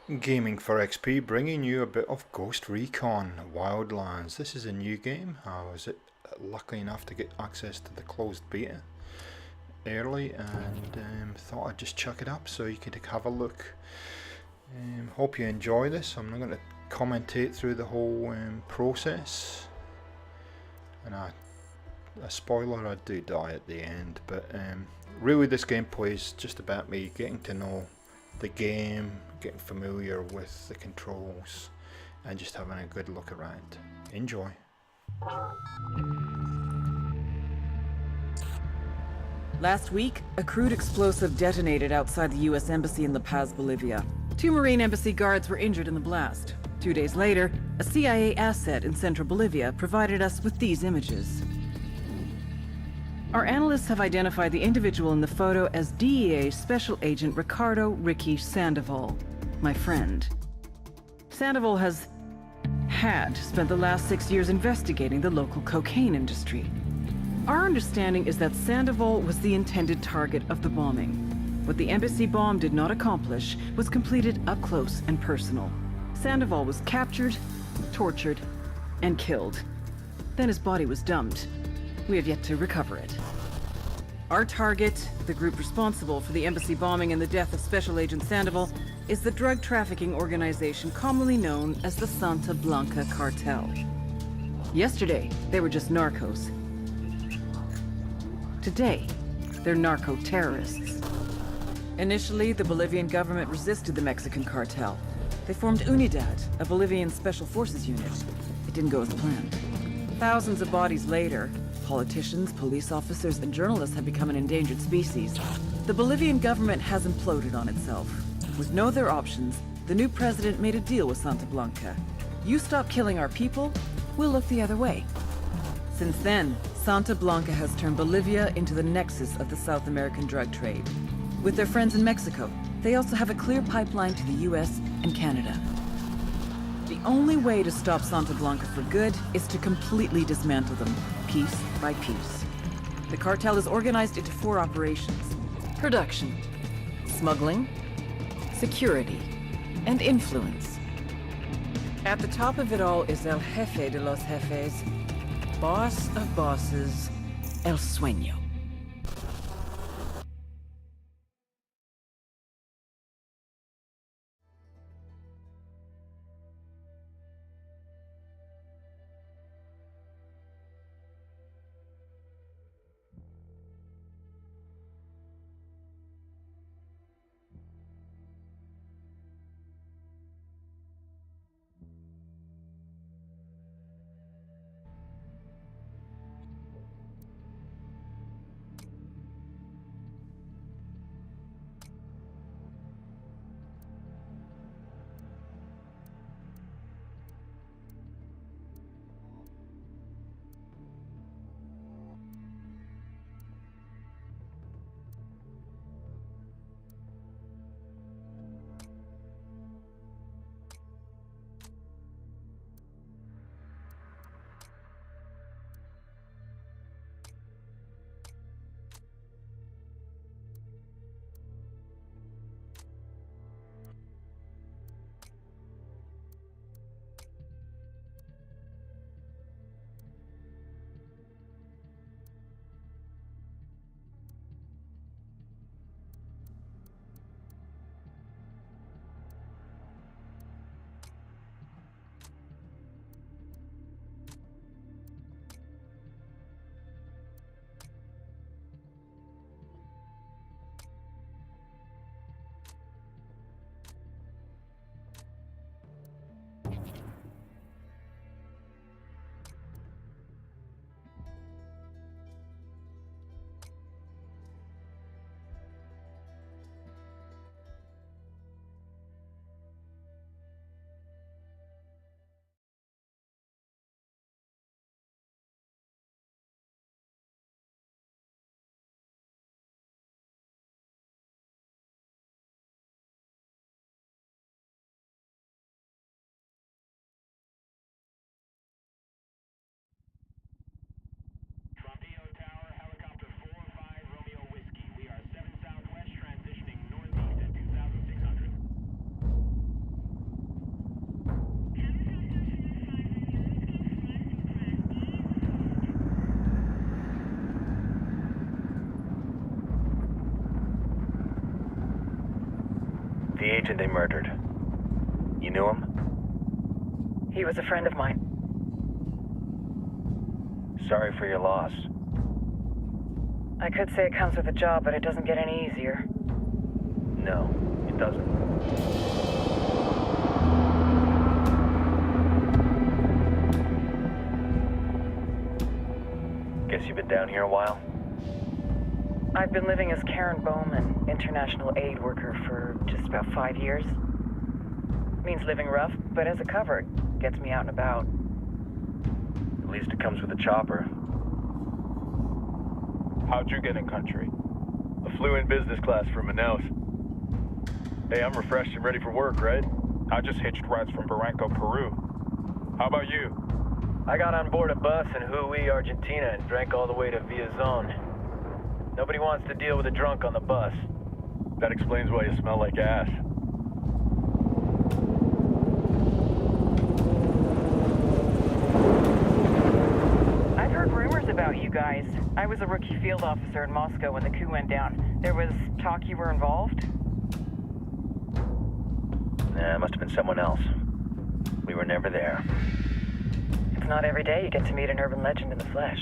Gaming for XP, bringing you a bit of Ghost Recon Wildlands. This is a new game. I was lucky enough to get access to the closed beta early and thought I'd just chuck it up so you could have a look. Hope you enjoy this. I'm not going to commentate through the whole process. And a spoiler, I do die at the end, but really this gameplay is just about me getting to know the game, getting familiar with the controls, and just having a good look around. Enjoy. Last week, a crude explosive detonated outside the U.S. Embassy in La Paz, Bolivia. 2 Marine Embassy guards were injured in the blast. 2 days later, a CIA asset in central Bolivia provided us with these images. Our analysts have identified the individual in the photo as DEA Special Agent Ricardo Ricky Sandoval, my friend. Sandoval had spent the last 6 years investigating the local cocaine industry. Our understanding is that Sandoval was the intended target of the bombing. What the embassy bomb did not accomplish was completed up close and personal. Sandoval was captured, tortured, and killed. Then his body was dumped. We have yet to recover it. Our target, the group responsible for the embassy bombing and the death of Special Agent Sandoval, is the drug trafficking organization commonly known as the Santa Blanca Cartel. Yesterday, they were just narcos. Today, they're narco-terrorists. Initially, the Bolivian government resisted the Mexican cartel. They formed UNIDAD, a Bolivian special forces unit. It didn't go as planned. Thousands of bodies later, politicians, police officers, and journalists have become an endangered species. The Bolivian government has imploded on itself. With no other options, the new president made a deal with Santa Blanca. You stop killing our people, we'll look the other way. Since then, Santa Blanca has turned Bolivia into the nexus of the South American drug trade. With their friends in Mexico, they also have a clear pipeline to the US and Canada. The only way to stop Santa Blanca for good is to completely dismantle them, piece by piece. The cartel is organized into 4 operations: production, smuggling, security, and influence. At the top of it all is El Jefe de los Jefes, boss of bosses, El Sueño. agent they murdered. You knew him? He was a friend of mine. Sorry for your loss. I could say it comes with a job, but it doesn't get any easier. No, it doesn't. Guess you've been down here a while? I've been living as Karen Bowman, international aid worker, for just about 5 years. Means living rough, but as a cover, it gets me out and about. At least it comes with a chopper. How'd you get in country? I flew in business class from Manaus. Hey, I'm refreshed and ready for work, right? I just hitched rides from Barranco, Peru. How about you? I got on board a bus in Hui, Argentina, and drank all the way to Villazon. Nobody wants to deal with a drunk on the bus. That explains why you smell like ass. I've heard rumors about you guys. I was a rookie field officer in Moscow when the coup went down. There was talk you were involved? Nah, it must have been someone else. We were never there. It's not every day you get to meet an urban legend in the flesh.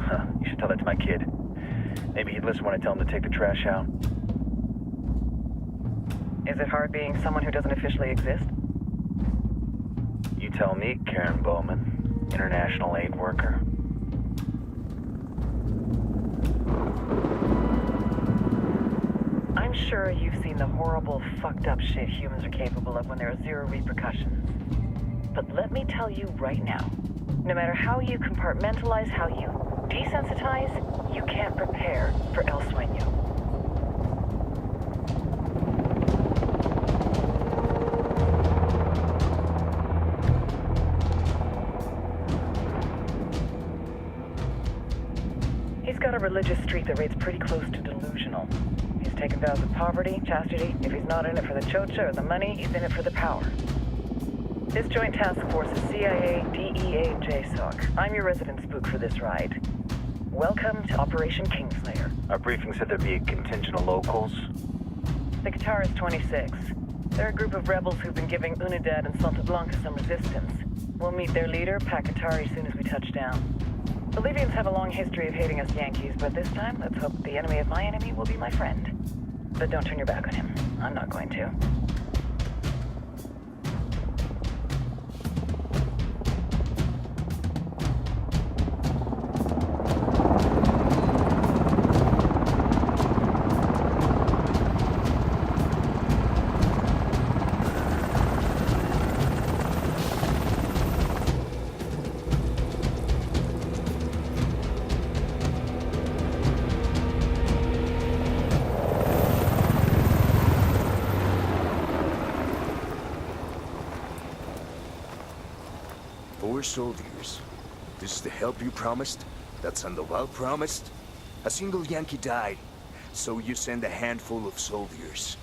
Huh, you should tell that to my kid. Maybe he'd listen when I tell him to take the trash out. Is it hard being someone who doesn't officially exist? You tell me, Karen Bowman, international aid worker. I'm sure you've seen the horrible, fucked up shit humans are capable of when there are zero repercussions. But let me tell you right now, no matter how you compartmentalize, how you desensitize, you can't prepare for El Sueño. He's got a religious streak that rates pretty close to delusional. He's taken vows of poverty, chastity. If he's not in it for the chocha or the money, he's in it for the power. This joint task force is CIA, DEA, JSOC. I'm your resident spook for this ride. Welcome to Operation Kingslayer. Our briefing said there'd be a contingent of locals. The Guitarist 26. They're a group of rebels who've been giving Unidad and Santa Blanca some resistance. We'll meet their leader, Pakatari, as soon as we touch down. Bolivians have a long history of hating us Yankees, but this time, let's hope the enemy of my enemy will be my friend. But don't turn your back on him. I'm not going to. Soldiers. This is the help you promised? That Sandoval promised? A single Yankee died, so you send a handful of soldiers.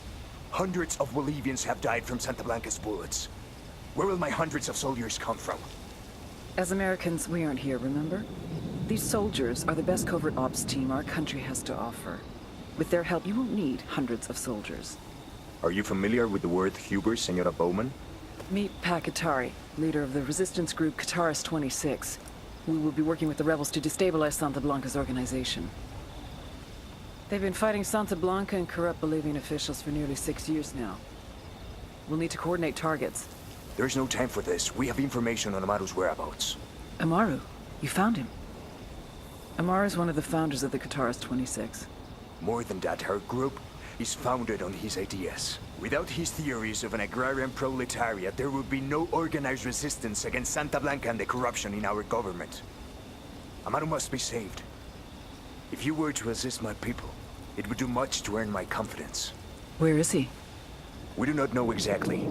Hundreds of Bolivians have died from Santa Blanca's bullets. Where will my hundreds of soldiers come from? As Americans, we aren't here, remember? These soldiers are the best covert ops team our country has to offer. With their help, you won't need hundreds of soldiers. Are you familiar with the word Huber, Senora Bowman? Meet Pakatari, leader of the resistance group Guitarist 26. We will be working with the rebels to destabilize Santa Blanca's organization. They've been fighting Santa Blanca and corrupt Bolivian officials for nearly 6 years now. We'll need to coordinate targets. There's no time for this. We have information on Amaru's whereabouts. Amaru? You found him? Amaru is one of the founders of the Guitarist 26. More than that, her group is founded on his ideas. Without his theories of an agrarian proletariat, there would be no organized resistance against Santa Blanca and the corruption in our government. Amaru must be saved. If you were to assist my people, it would do much to earn my confidence. Where is he? We do not know exactly.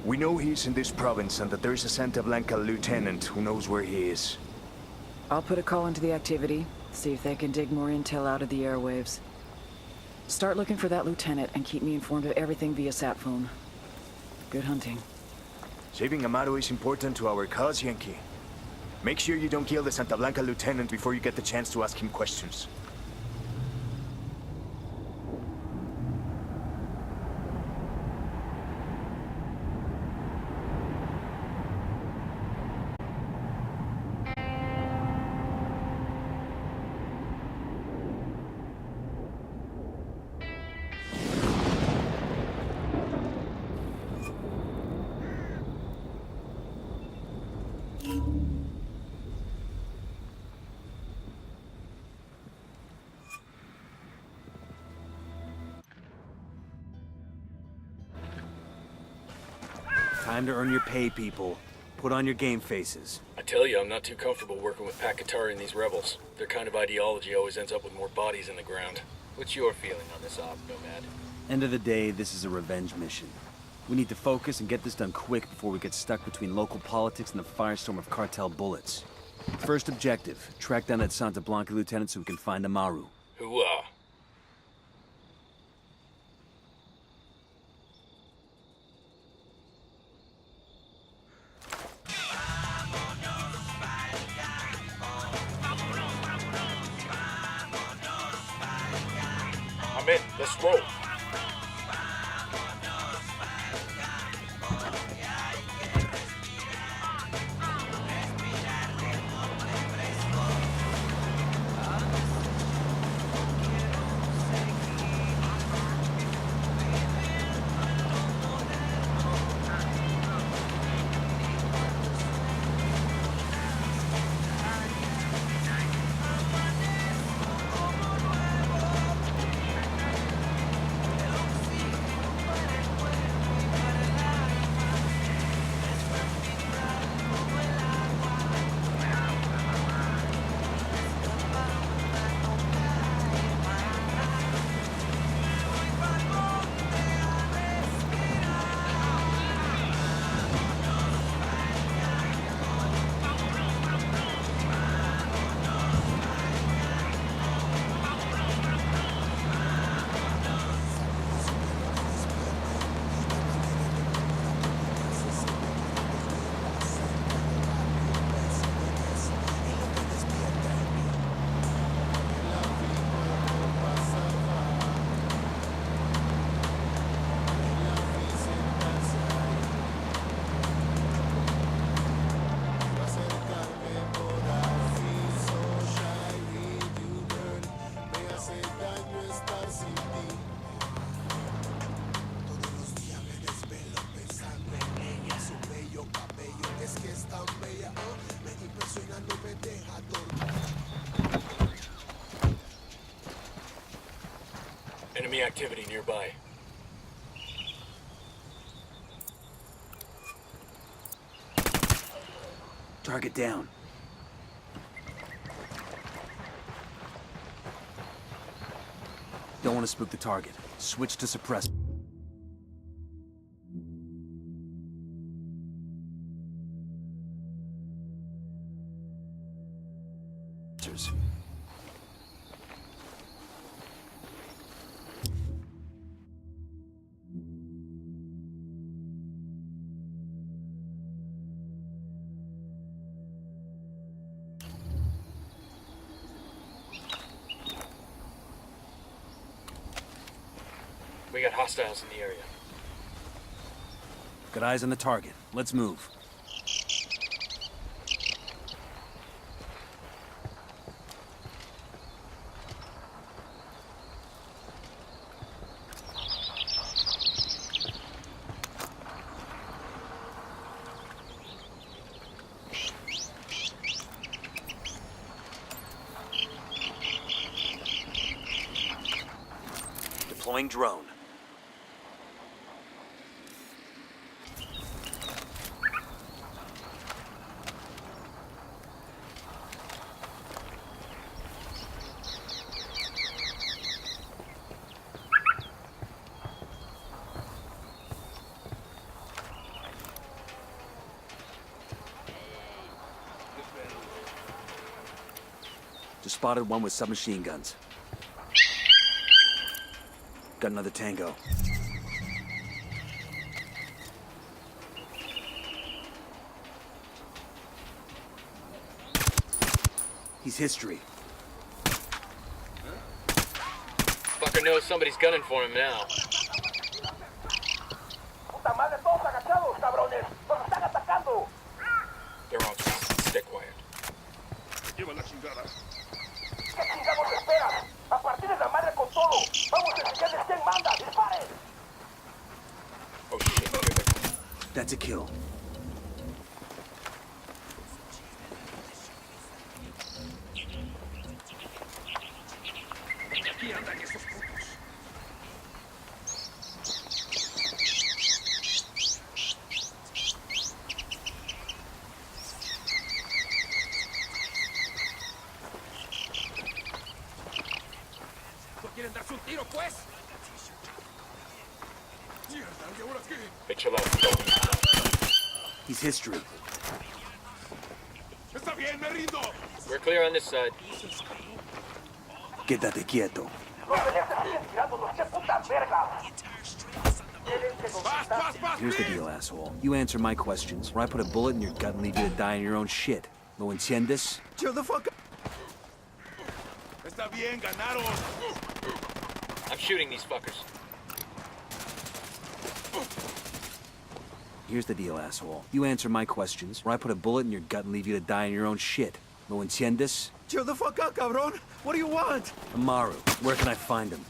We know he is in this province and that there is a Santa Blanca lieutenant who knows where he is. I'll put a call into the activity, see if they can dig more intel out of the airwaves. Start looking for that lieutenant and keep me informed of everything via sat phone. Good hunting. Saving Amaru is important to our cause, Yankee. Make sure you don't kill the Santa Blanca lieutenant before you get the chance to ask him questions. Time to earn your pay, people. Put on your game faces. I tell you, I'm not too comfortable working with Pakatari and these rebels. Their kind of ideology always ends up with more bodies in the ground. What's your feeling on this op, Nomad? End of the day, this is a revenge mission. We need to focus and get this done quick before we get stuck between local politics and the firestorm of cartel bullets. First objective, track down that Santa Blanca lieutenant so we can find Amaru. Hooah! I'm in. Let's roll. Enemy activity nearby. Target down. Don't want to spook the target. Switch to suppress. We got hostiles in the area. Got eyes on the target. Let's move. Deploying drone. Just spotted one with submachine guns. Got another tango. He's history. Fucker knows somebody's gunning for him now. They're on to us. Stay quiet. Oh shit. That's a kill. Hey, chill out. He's history. We're clear on this side. Quédate quieto. Here's the deal, asshole. You answer my questions, or I put a bullet in your gut and leave you to die in your own shit. ¿Lo entiendes? Chill the fuck up. I'm shooting these fuckers. Here's the deal, asshole. You answer my questions, or I put a bullet in your gut and leave you to die in your own shit. ¿Lo entiendes? Chill the fuck up, cabrón. What do you want? Amaru, where can I find him?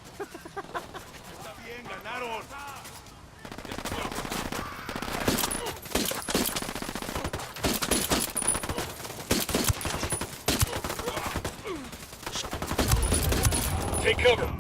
Take cover.